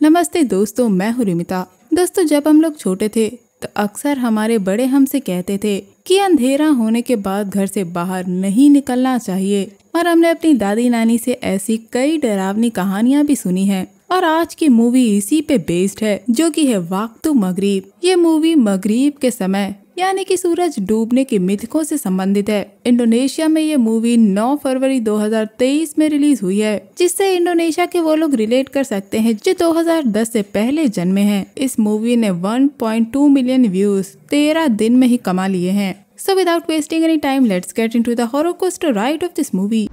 नमस्ते दोस्तों, मैं हूँ रिमिता। दोस्तों, जब हम लोग छोटे थे तो अक्सर हमारे बड़े हमसे कहते थे कि अंधेरा होने के बाद घर से बाहर नहीं निकलना चाहिए। और हमने अपनी दादी नानी से ऐसी कई डरावनी कहानियाँ भी सुनी हैं। और आज की मूवी इसी पे बेस्ड है, जो कि है वक्त मगरिब। ये मूवी मगरिब के समय यानी कि सूरज डूबने के मिथकों से संबंधित है। इंडोनेशिया में ये मूवी 9 फरवरी 2023 में रिलीज हुई है, जिससे इंडोनेशिया के वो लोग रिलेट कर सकते हैं जो 2010 से पहले जन्मे हैं। इस मूवी ने 1.2 मिलियन व्यूज 13 दिन में ही कमा लिए हैं। So without wasting any time, let's get into the horror coaster ride of this movie.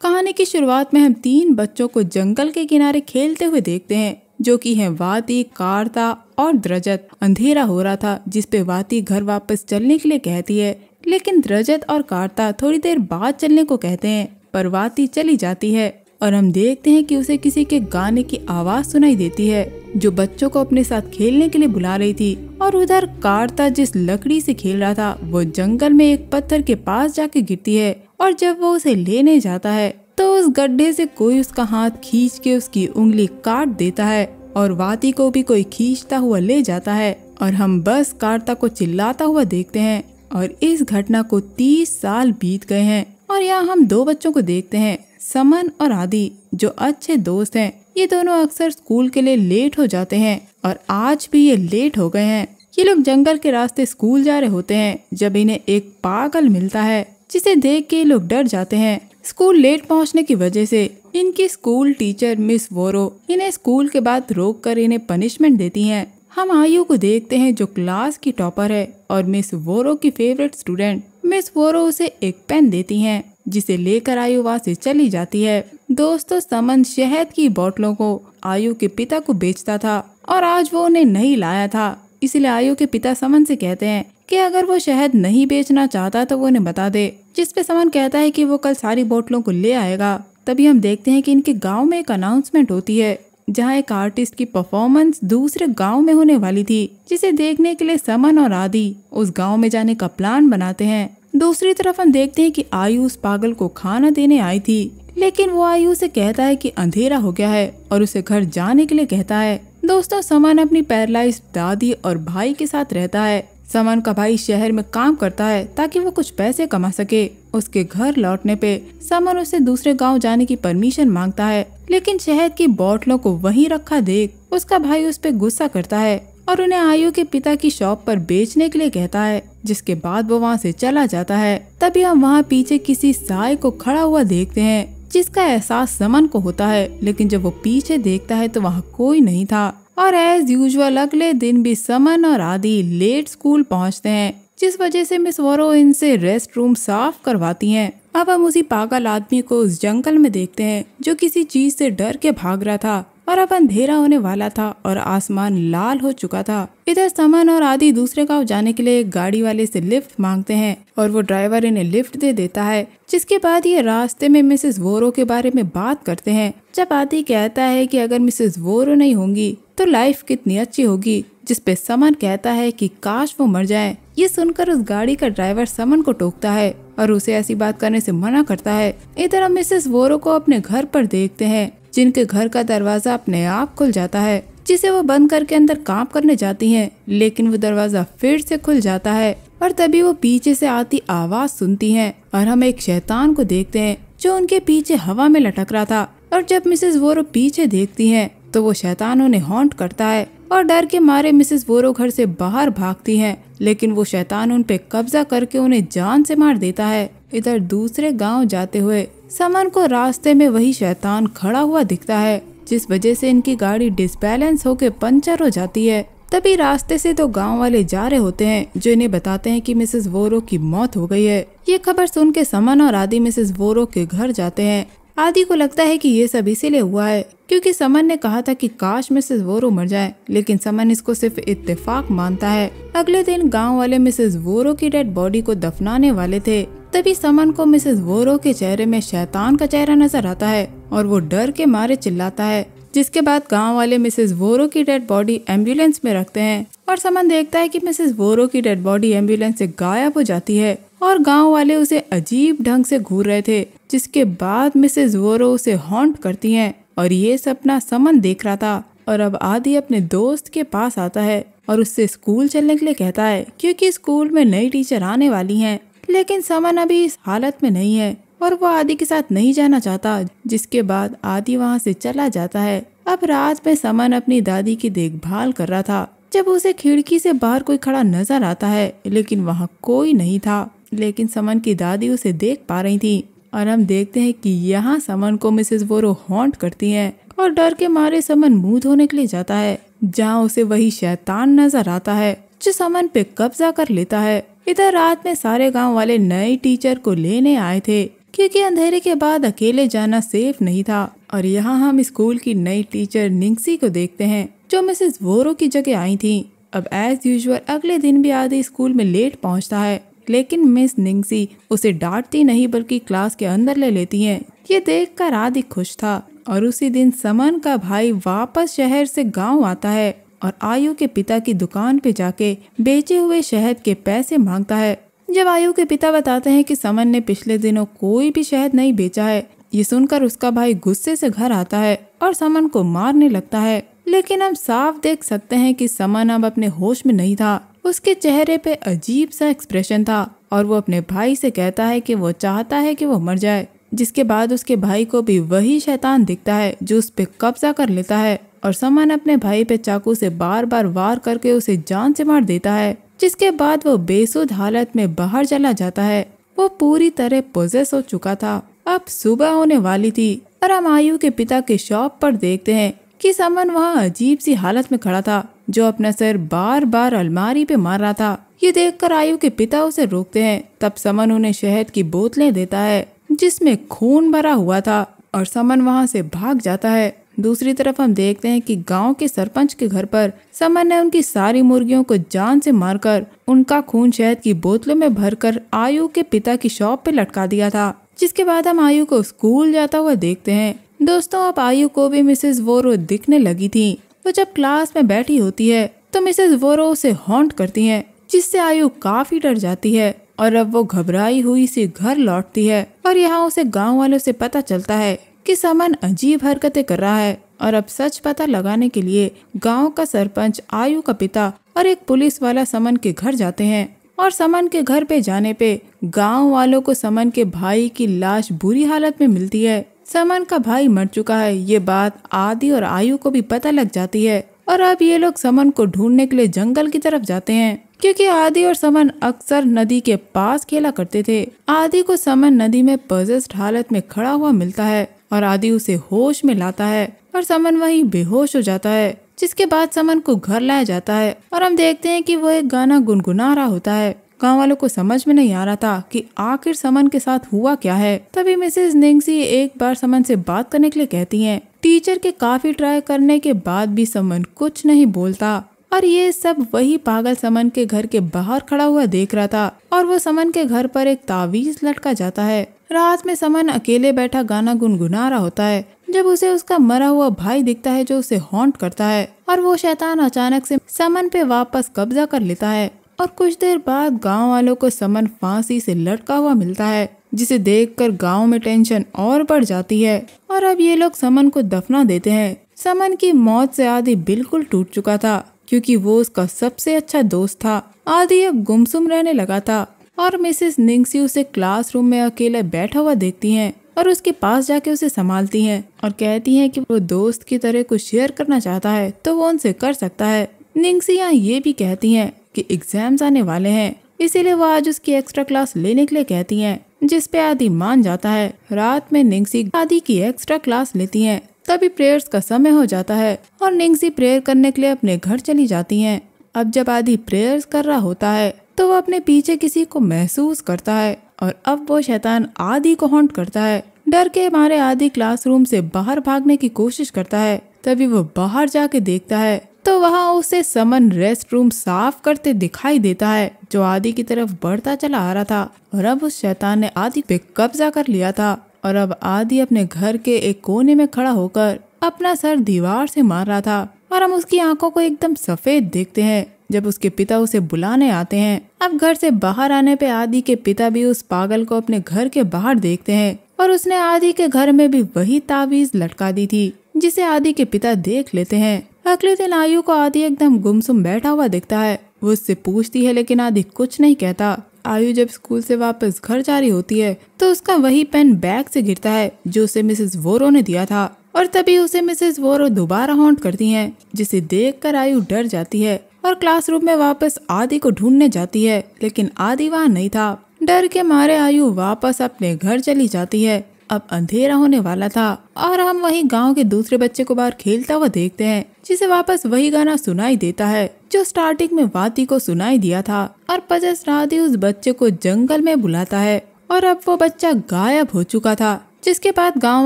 कहानी की शुरुआत में हम 3 बच्चों को जंगल के किनारे खेलते हुए देखते हैं, जो कि हैं वाती, कार्ता और द्रजत। अंधेरा हो रहा था, जिसपे वाती घर वापस चलने के लिए कहती है, लेकिन द्रजत और कार्ता थोड़ी देर बाद चलने को कहते हैं, पर वाती चली जाती है। और हम देखते हैं कि उसे किसी के गाने की आवाज सुनाई देती है, जो बच्चों को अपने साथ खेलने के लिए बुला रही थी। और उधर कार्ता जिस लकड़ी से खेल रहा था, वो जंगल में एक पत्थर के पास जाके गिरती है। और जब वो उसे लेने जाता है तो उस गड्ढे से कोई उसका हाथ खींच के उसकी उंगली काट देता है, और वाती को भी कोई खींचता हुआ ले जाता है। और हम बस कार्ता को चिल्लाता हुआ देखते हैं। और इस घटना को 30 साल बीत गए हैं। और यहाँ हम 2 बच्चों को देखते हैं, समन और आदि, जो अच्छे दोस्त हैं। ये दोनों अक्सर स्कूल के लिए लेट हो जाते हैं, और आज भी ये लेट हो गए हैं। ये लोग जंगल के रास्ते स्कूल जा रहे होते हैं, जब इन्हें एक पागल मिलता है, जिसे देख के ये लोग डर जाते हैं। स्कूल लेट पहुंचने की वजह से इनकी स्कूल टीचर मिस वोरो इन्हें स्कूल के बाद रोक कर इन्हें पनिशमेंट देती हैं। हम आयु को देखते हैं, जो क्लास की टॉपर है और मिस वोरो की फेवरेट स्टूडेंट। मिस वोरो उसे एक पेन देती हैं, जिसे लेकर आयु वहाँ से चली जाती है। दोस्तों, समन शहद की बोतलों को आयु के पिता को बेचता था, और आज वो उन्हें नहीं लाया था। इसलिए आयु के पिता समन से कहते हैं कि अगर वो शहद नहीं बेचना चाहता तो वो उन्हें बता दे, जिसपे समन कहता है कि वो कल सारी बोतलों को ले आएगा। तभी हम देखते हैं कि इनके गांव में एक अनाउंसमेंट होती है, जहां एक आर्टिस्ट की परफॉर्मेंस दूसरे गांव में होने वाली थी, जिसे देखने के लिए समन और आदि उस गांव में जाने का प्लान बनाते हैं। दूसरी तरफ हम देखते हैं कि आयु उस पागल को खाना देने आई थी, लेकिन वो आयु से कहता है कि अंधेरा हो गया है और उसे घर जाने के लिए कहता है। दोस्तों, समन अपनी पैरालाइज्ड दादी और भाई के साथ रहता है। समन का भाई शहर में काम करता है ताकि वो कुछ पैसे कमा सके। उसके घर लौटने पे समन उससे दूसरे गांव जाने की परमिशन मांगता है, लेकिन शहद की बोतलों को वहीं रखा देख उसका भाई उस पे गुस्सा करता है और उन्हें आयु के पिता की शॉप पर बेचने के लिए कहता है, जिसके बाद वो वहाँ से चला जाता है। तभी हम वहाँ पीछे किसी साय को खड़ा हुआ देखते हैं, जिसका एहसास समन को होता है, लेकिन जब वो पीछे देखता है तो वहाँ कोई नहीं था। और एज यूजुअल अगले दिन भी समन और आदि लेट स्कूल पहुँचते हैं, जिस वजह से मिस वोरो इनसे रेस्ट रूम साफ करवाती हैं। अब हम उसी पागल आदमी को उस जंगल में देखते हैं, जो किसी चीज से डर के भाग रहा था, और अब अंधेरा होने वाला था और आसमान लाल हो चुका था। इधर समन और आदि दूसरे गांव जाने के लिए गाड़ी वाले से लिफ्ट मांगते हैं, और वो ड्राइवर इन्हें लिफ्ट दे देता है। जिसके बाद ये रास्ते में मिसेस वोरो के बारे में बात करते हैं। जब आदि कहता है कि अगर मिसेस वोरो नहीं होंगी तो लाइफ कितनी अच्छी होगी, जिसपे समन कहता है कि काश वो मर जाए। ये सुनकर उस गाड़ी का ड्राइवर समन को टोकता है और उसे ऐसी बात करने से मना करता है। इधर हम मिसेस वोरो को अपने घर पर देखते हैं, जिनके घर का दरवाजा अपने आप खुल जाता है, जिसे वो बंद करके अंदर काम करने जाती हैं, लेकिन वो दरवाजा फिर से खुल जाता है। और तभी वो पीछे से आती आवाज सुनती हैं, और हम एक शैतान को देखते हैं, जो उनके पीछे हवा में लटक रहा था। और जब मिसेस वोरो पीछे देखती हैं, तो वो शैतान उन्हें हॉन्ट करता है, और डर के मारे मिसेस वोरो घर से बाहर भागती हैं, लेकिन वो शैतान उन पे कब्जा करके उन्हें जान से मार देता है। इधर दूसरे गांव जाते हुए समन को रास्ते में वही शैतान खड़ा हुआ दिखता है, जिस वजह से इनकी गाड़ी डिसबैलेंस होकर पंचर हो जाती है। तभी रास्ते से 2 गांव वाले जा रहे होते हैं, जो इन्हें बताते हैं कि मिसेस वोरो की मौत हो गई है। ये खबर सुन के समन और आदि मिसेस वोरो के घर जाते हैं। आदि को लगता है कि ये सब इसीलिए हुआ है क्योंकि समन ने कहा था कि काश मिसेस वोरो मर जाए, लेकिन समन इसको सिर्फ इत्तेफाक मानता है। अगले दिन गांव वाले मिसेस वोरो की डेड बॉडी को दफनाने वाले थे। तभी समन को मिसेस वोरो के चेहरे में शैतान का चेहरा नजर आता है, और वो डर के मारे चिल्लाता है। जिसके बाद गांव वाले मिसेस वोरो की डेड बॉडी एम्बुलेंस में रखते हैं, और समन देखता है कि मिसेस वोरो की डेड बॉडी एम्बुलेंस से गायब हो जाती है। और गांव वाले उसे अजीब ढंग से घूर रहे थे, जिसके बाद मिसेस वोरो उसे हॉन्ट करती हैं और ये सपना समन देख रहा था। और अब आदि अपने दोस्त के पास आता है और उससे स्कूल चलने के लिए कहता है, क्योंकि स्कूल में नई टीचर आने वाली हैं। लेकिन समन अभी इस हालत में नहीं है और वो आदि के साथ नहीं जाना चाहता, जिसके बाद आदि वहाँ से चला जाता है। अब रात में समन अपनी दादी की देखभाल कर रहा था जब उसे खिड़की से बाहर कोई खड़ा नजर आता है, लेकिन वहाँ कोई नहीं था। लेकिन समन की दादी उसे देख पा रही थी और हम देखते हैं कि यहाँ समन को मिसेस वोरो हॉन्ट करती हैं और डर के मारे समन मुंह धोने के लिए जाता है, जहाँ उसे वही शैतान नजर आता है जो समन पे कब्जा कर लेता है। इधर रात में सारे गांव वाले नए टीचर को लेने आए थे, क्योंकि अंधेरे के बाद अकेले जाना सेफ नहीं था। और यहाँ हम स्कूल की नई टीचर निंगसी को देखते हैं, जो मिसेस वोरो की जगह आई थी। अब एज यूजुअल अगले दिन भी आदि स्कूल में लेट पहुँचता है, लेकिन मिस निंगसी उसे डांटती नहीं बल्कि क्लास के अंदर ले लेती हैं। ये देखकर आदि खुश था। और उसी दिन समन का भाई वापस शहर से गांव आता है और आयु के पिता की दुकान पे जाके बेचे हुए शहद के पैसे मांगता है। जब आयु के पिता बताते हैं कि समन ने पिछले दिनों कोई भी शहद नहीं बेचा है, ये सुनकर उसका भाई गुस्से से घर आता है और समन को मारने लगता है। लेकिन हम साफ देख सकते हैं कि समन अब अपने होश में नहीं था। उसके चेहरे पे अजीब सा एक्सप्रेशन था और वो अपने भाई से कहता है कि वो चाहता है कि वो मर जाए। जिसके बाद उसके भाई को भी वही शैतान दिखता है जो उस पे कब्जा कर लेता है और समन अपने भाई पे चाकू से बार बार वार करके उसे जान से मार देता है। जिसके बाद वो बेसुध हालत में बाहर चला जाता है। वो पूरी तरह पोजेस हो चुका था। अब सुबह होने वाली थी और हम आयु के पिता के शॉप पर देखते हैं कि समन वहाँ अजीब सी हालत में खड़ा था, जो अपना सर बार बार अलमारी पे मार रहा था। ये देखकर आयु के पिता उसे रोकते हैं। तब समन उन्हें शहद की बोतलें देता है जिसमें खून भरा हुआ था और समन वहाँ से भाग जाता है। दूसरी तरफ हम देखते हैं कि गांव के सरपंच के घर पर समन ने उनकी सारी मुर्गियों को जान से मारकर उनका खून शहद की बोतलों में भरकर आयु के पिता की शॉप पे लटका दिया था। जिसके बाद हम आयु को स्कूल जाता हुआ देखते हैं। दोस्तों, अब आयु को भी मिसेस वोरो दिखने लगी थी। वो जब क्लास में बैठी होती है तो मिसेस वोरो उसे हॉन्ट करती है, जिससे आयु काफी डर जाती है और अब वो घबराई हुई सी घर लौटती है। और यहाँ उसे गांव वालों से पता चलता है कि समन अजीब हरकतें कर रहा है। और अब सच पता लगाने के लिए गांव का सरपंच, आयु का पिता और एक पुलिस वाला समन के घर जाते हैं। और समन के घर पे जाने पे गांव वालों को समन के भाई की लाश बुरी हालत में मिलती है। समन का भाई मर चुका है। ये बात आदि और आयु को भी पता लग जाती है और अब ये लोग समन को ढूंढने के लिए जंगल की तरफ जाते हैं, क्योंकि आदि और समन अक्सर नदी के पास खेला करते थे। आदि को समन नदी में पजेस्ड हालत में खड़ा हुआ मिलता है और आदि उसे होश में लाता है और समन वहीं बेहोश हो जाता है। जिसके बाद समन को घर लाया जाता है और हम देखते हैं कि वो एक गाना गुनगुना रहा होता है। गांव वालों को समझ में नहीं आ रहा था कि आखिर समन के साथ हुआ क्या है। तभी मिसेस निंगसी एक बार समन से बात करने के लिए कहती हैं। टीचर के काफी ट्राई करने के बाद भी समन कुछ नहीं बोलता और ये सब वही पागल समन के घर के बाहर खड़ा हुआ देख रहा था। और वो समन के घर पर एक तावीज लटका जाता है। रात में समन अकेले बैठा गाना गुनगुना रहा होता है जब उसे उसका मरा हुआ भाई दिखता है, जो उसे हॉन्ट करता है। और वो शैतान अचानक से समन पे वापस कब्जा कर लेता है और कुछ देर बाद गांव वालों को समन फांसी से लटका हुआ मिलता है, जिसे देखकर गांव में टेंशन और बढ़ जाती है। और अब ये लोग समन को दफना देते हैं। समन की मौत से आदि बिल्कुल टूट चुका था, क्योंकि वो उसका सबसे अच्छा दोस्त था। आदि अब गुमसुम रहने लगा था और मिसेस निंगसी उसे क्लासरूम में अकेले बैठा हुआ देखती हैं और उसके पास जाके उसे संभालती हैं और कहती हैं कि वो दोस्त की तरह कुछ शेयर करना चाहता है तो वो उनसे कर सकता है। निंगसी यहाँ ये भी कहती हैं कि एग्जाम्स आने वाले हैं, इसीलिए वो आज उसकी एक्स्ट्रा क्लास लेने के लिए कहती हैं, जिस पे आदि मान जाता है। रात में निंगसी आदि की एक्स्ट्रा क्लास लेती हैं। तभी प्रेयर्स का समय हो जाता है और निंगसी प्रेयर करने के लिए अपने घर चली जाती हैं। अब जब आदि प्रेयर्स कर रहा होता है तो वो अपने पीछे किसी को महसूस करता है और अब वो शैतान आदि को हॉन्ट करता है। डर के मारे आदि क्लासरूम से बाहर भागने की कोशिश करता है। तभी वो बाहर जाके देखता है तो वहाँ उसे समन रेस्ट रूम साफ करते दिखाई देता है, जो आदि की तरफ बढ़ता चला आ रहा था। और अब उस शैतान ने आदि पे कब्जा कर लिया था और अब आदि अपने घर के एक कोने में खड़ा होकर अपना सर दीवार से मार रहा था और हम उसकी आंखों को एकदम सफेद देखते हैं, जब उसके पिता उसे बुलाने आते हैं। अब घर से बाहर आने पे आदि के पिता भी उस पागल को अपने घर के बाहर देखते हैं और उसने आदि के घर में भी वही ताबीज लटका दी थी जिसे आदि के पिता देख लेते हैं। अगले दिन आयु को आदि एकदम गुमसुम बैठा हुआ दिखता है। वो उससे पूछती है लेकिन आदि कुछ नहीं कहता। आयु जब स्कूल से वापस घर जा रही होती है तो उसका वही पेन बैग से गिरता है जो उसे मिसेस वोरो ने दिया था और तभी उसे मिसेस वोरो दोबारा हॉन्ट करती हैं, जिसे देखकर आयु डर जाती है और क्लासरूम में वापस आदि को ढूंढने जाती है लेकिन आदि वहाँ नहीं था। डर के मारे आयु वापस अपने घर चली जाती है। अब अंधेरा होने वाला था और हम वही गांव के दूसरे बच्चे को बाहर खेलता हुआ देखते हैं जिसे वापस वही गाना सुनाई देता है जो स्टार्टिंग में वाती को सुनाई दिया था और पजस राधी उस बच्चे को जंगल में बुलाता है और अब वो बच्चा गायब हो चुका था, जिसके बाद गांव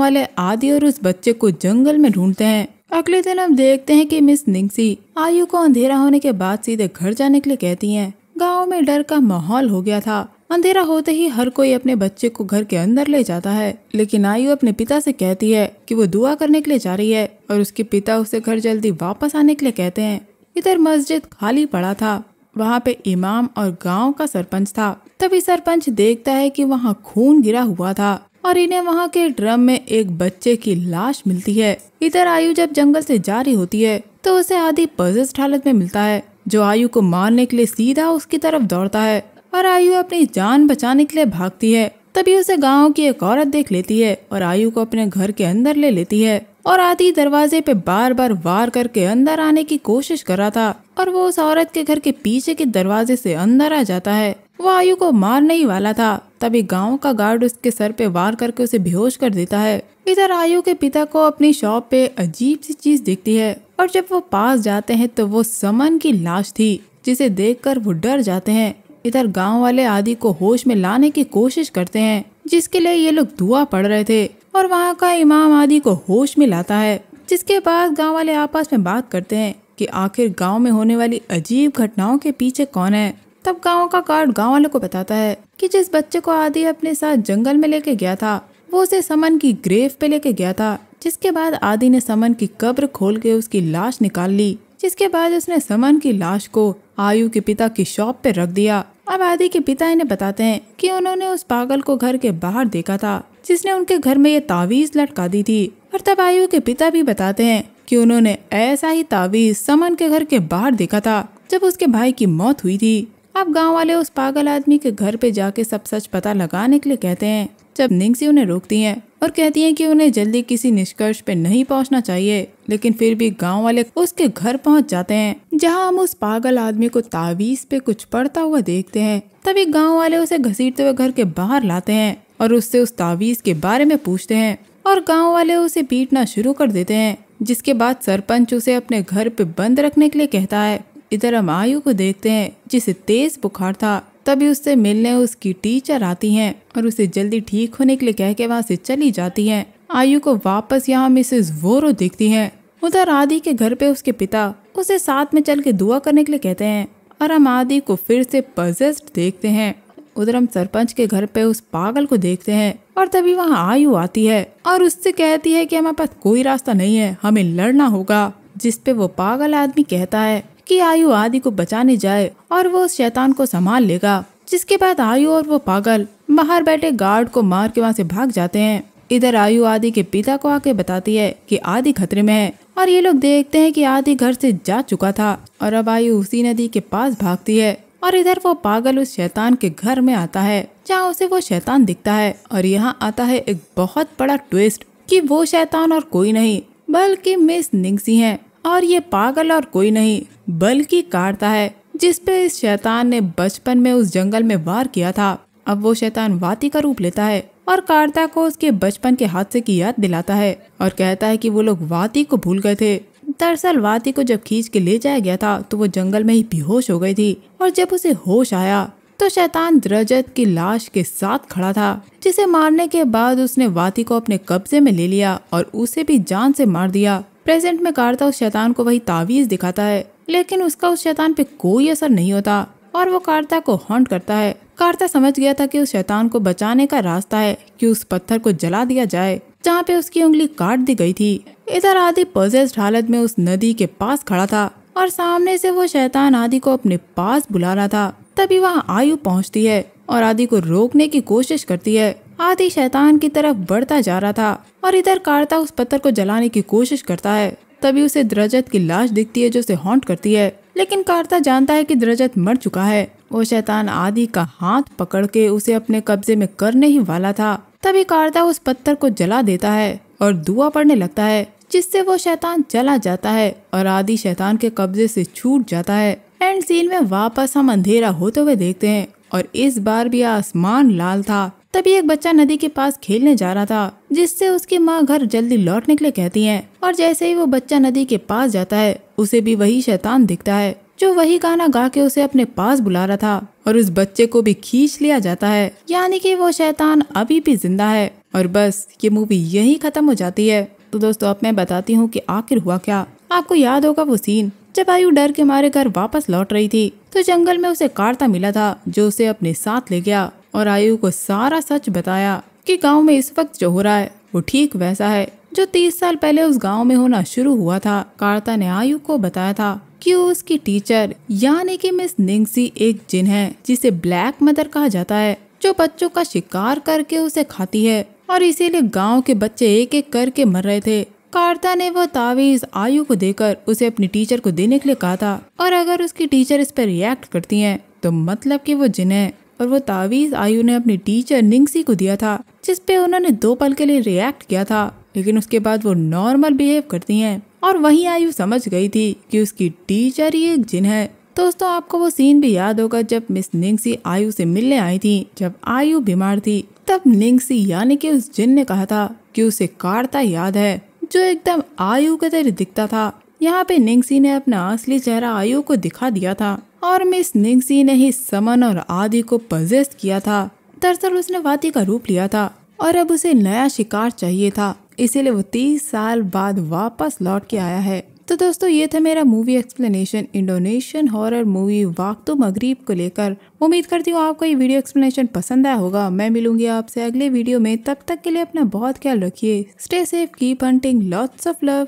वाले आदि और उस बच्चे को जंगल में ढूंढते हैं। अगले दिन हम देखते हैं कि मिस निंगसी आयु को अंधेरा होने के बाद सीधे घर जाने के लिए कहती हैं। गांव में डर का माहौल हो गया था। अंधेरा होते ही हर कोई अपने बच्चे को घर के अंदर ले जाता है, लेकिन आयु अपने पिता से कहती है कि वो दुआ करने के लिए जा रही है और उसके पिता उसे घर जल्दी वापस आने के लिए कहते हैं। इधर मस्जिद खाली पड़ा था। वहाँ पे इमाम और गांव का सरपंच था। तभी सरपंच देखता है कि वहाँ खून गिरा हुआ था और इन्हें वहाँ के ड्रम में एक बच्चे की लाश मिलती है। इधर आयु जब जंगल से जा रही होती है तो उसे आदि पजेस्ड हालत में मिलता है जो आयु को मारने के लिए सीधा उसकी तरफ दौड़ता है और आयु अपनी जान बचाने के लिए भागती है। तभी उसे गांव की एक औरत देख लेती है और आयु को अपने घर के अंदर ले लेती है और आदि दरवाजे पे बार बार वार करके अंदर आने की कोशिश कर रहा था और वो उस औरत के घर के पीछे के दरवाजे से अंदर आ जाता है। वो आयु को मारने ही वाला था। तभी गांव का गार्ड उसके सर पे वार करके उसे बेहोश कर देता है। इधर आयु के पिता को अपनी शॉप पे अजीब सी चीज दिखती है और जब वो पास जाते हैं तो वो समन की लाश थी, जिसे देखकर वो डर जाते हैं। इधर गांव वाले आदि को होश में लाने की कोशिश करते हैं, जिसके लिए ये लोग दुआ पढ़ रहे थे और वहाँ का इमाम आदि को होश में लाता है। जिसके बाद गांव वाले आपस में बात करते हैं कि आखिर गांव में होने वाली अजीब घटनाओं के पीछे कौन है। तब गांव का गार्ड गांव वालों को बताता है कि जिस बच्चे को आदि अपने साथ जंगल में लेके गया था वो उसे समन की ग्रेव पे लेके गया था। जिसके बाद आदि ने समन की कब्र खोल के उसकी लाश निकाल ली। जिसके बाद उसने समन की लाश को आयु के पिता की शॉप पे रख दिया। अब आदि के पिता इन्हें बताते हैं कि उन्होंने उस पागल को घर के बाहर देखा था जिसने उनके घर में ये तावीज लटका दी थी। और तब आयु के पिता भी बताते हैं कि उन्होंने ऐसा ही तावीज समन के घर के बाहर देखा था जब उसके भाई की मौत हुई थी। अब गांव वाले उस पागल आदमी के घर पे जाके सब सच पता लगाने के लिए कहते हैं। जब निंगसी उन्हें रोकती हैं और कहती हैं कि उन्हें जल्दी किसी निष्कर्ष पे नहीं पहुंचना चाहिए, लेकिन फिर भी गांव वाले उसके घर पहुंच जाते हैं जहां हम उस पागल आदमी को तावीज पे कुछ पढ़ता हुआ देखते हैं। तभी गांव वाले उसे घसीटते हुए घर के बाहर लाते हैं और उससे उस तावीज के बारे में पूछते हैं और गाँव वाले उसे पीटना शुरू कर देते हैं। जिसके बाद सरपंच उसे अपने घर पे बंद रखने के लिए कहता है। इधर हम आयु को देखते हैं जिसे तेज बुखार था। तभी उससे मिलने उसकी टीचर आती हैं और उसे जल्दी ठीक होने के लिए कह के वहाँ से चली जाती हैं। आयु को वापस यहाँ मिसेस वोरो दिखती हैं। उधर आदि के घर पे उसके पिता उसे साथ में चल के दुआ करने के लिए कहते हैं और हम आदि को फिर से पजेस्ड देखते हैं। उधर हम सरपंच के घर पे उस पागल को देखते हैं और तभी वहाँ आयु आती है और उससे कहती है कि हमारे पास कोई रास्ता नहीं है, हमें लड़ना होगा। जिस पे वो पागल आदमी कहता है कि आयु आदि को बचाने जाए और वो उस शैतान को संभाल लेगा। जिसके बाद आयु और वो पागल बाहर बैठे गार्ड को मार के वहाँ से भाग जाते हैं। इधर आयु आदि के पिता को आके बताती है कि आदि खतरे में है और ये लोग देखते हैं कि आदि घर से जा चुका था और अब आयु उसी नदी के पास भागती है और इधर वो पागल उस शैतान के घर में आता है जहाँ उसे वो शैतान दिखता है। और यहाँ आता है एक बहुत बड़ा ट्विस्ट कि वो शैतान और कोई नहीं बल्कि मिस निंगसी है और ये पागल और कोई नहीं बल्कि कार्ता है, जिसपे इस शैतान ने बचपन में उस जंगल में वार किया था। अब वो शैतान वाती का रूप लेता है और कार्ता को उसके बचपन के हादसे की याद दिलाता है और कहता है कि वो लोग वाती को भूल गए थे। दरअसल वाती को जब खींच के ले जाया गया था तो वो जंगल में ही बेहोश हो गई थी और जब उसे होश आया तो शैतान द्रजत की लाश के साथ खड़ा था, जिसे मारने के बाद उसने वाती को अपने कब्जे में ले लिया और उसे भी जान से मार दिया। प्रेजेंट में कार्ता उस शैतान को वही तावीज दिखाता है, लेकिन उसका उस शैतान पे कोई असर नहीं होता और वो कार्ता को हॉन्ट करता है। कार्ता समझ गया था कि उस शैतान को बचाने का रास्ता है कि उस पत्थर को जला दिया जाए जहाँ पे उसकी उंगली काट दी गई थी। इधर आदि पजेस्ड हालत में उस नदी के पास खड़ा था और सामने से वो शैतान आदि को अपने पास बुला रहा था। तभी वहाँ आयु पहुँचती है और आदि को रोकने की कोशिश करती है। आदि शैतान की तरफ बढ़ता जा रहा था और इधर कार्ता उस पत्थर को जलाने की कोशिश करता है। तभी उसे द्रजत की लाश दिखती है जो उसे हॉन्ट करती है, लेकिन कार्ता जानता है कि द्रजत मर चुका है। वो शैतान आदि का हाथ पकड़ के उसे अपने कब्जे में करने ही वाला था। तभी कार्ता उस पत्थर को जला देता है और दुआ पड़ने लगता है, जिससे वो शैतान चला जाता है और आदि शैतान के कब्जे से छूट जाता है। एंड सीन में वापस हम अंधेरा होते हुए देखते हैं और इस बार भी आसमान लाल था। तभी एक बच्चा नदी के पास खेलने जा रहा था, जिससे उसकी माँ घर जल्दी लौटने के लिए कहती है। और जैसे ही वो बच्चा नदी के पास जाता है, उसे भी वही शैतान दिखता है जो वही गाना गा के उसे अपने पास बुला रहा था और उस बच्चे को भी खींच लिया जाता है। यानी कि वो शैतान अभी भी जिंदा है। और बस ये मूवी यही खत्म हो जाती है। तो दोस्तों अब मैं बताती हूँ कि आखिर हुआ क्या। आपको याद होगा वो सीन जब आयु डर के मारे घर वापस लौट रही थी, तो जंगल में उसे कार्ता मिला था जो उसे अपने साथ ले गया और आयु को सारा सच बताया कि गांव में इस वक्त जो हो रहा है वो ठीक वैसा है जो 30 साल पहले उस गांव में होना शुरू हुआ था। कार्ता ने आयु को बताया था कि उसकी टीचर यानी कि मिस निंगसी एक जिन है जिसे ब्लैक मदर कहा जाता है, जो बच्चों का शिकार करके उसे खाती है और इसीलिए गांव के बच्चे एक एक करके मर रहे थे। कार्ता ने वो तावीज आयु को देकर उसे अपनी टीचर को देने के लिए कहा था और अगर उसकी टीचर इस पर रिएक्ट करती है तो मतलब कि वो जिन है। और वो तावीज आयु ने अपनी टीचर निंगसी को दिया था, जिसपे उन्होंने 2 पल के लिए रिएक्ट किया था, लेकिन उसके बाद वो नॉर्मल बिहेव करती हैं। और वहीं आयु समझ गई थी कि उसकी टीचर ही एक जिन है। दोस्तों आपको वो सीन भी याद होगा जब मिस निंगसी आयु से मिलने आई थी जब आयु बीमार थी। तब निंगसी यानी कि उस जिन ने कहा था कि उसे कार्ता याद है जो एकदम आयु के तरह दिखता था। यहाँ पे निंगसी ने अपना असली चेहरा आयु को दिखा दिया था और मिस निंगसी ने ही समन और आदि को पजेस्ट किया था। दरअसल उसने वाती का रूप लिया था और अब उसे नया शिकार चाहिए था, इसीलिए वो 30 साल बाद वापस लौट के आया है। तो दोस्तों ये था मेरा movie explanation Indonesian horror movie Waktu Maghrib को लेकर। उम्मीद करती हूँ आपको ये वीडियो एक्सप्लेनेशन पसंद आया होगा। मैं मिलूंगी आपसे अगले वीडियो में, तब तक के लिए अपना बहुत ख्याल रखिए। Stay safe, keep hunting, lots of love.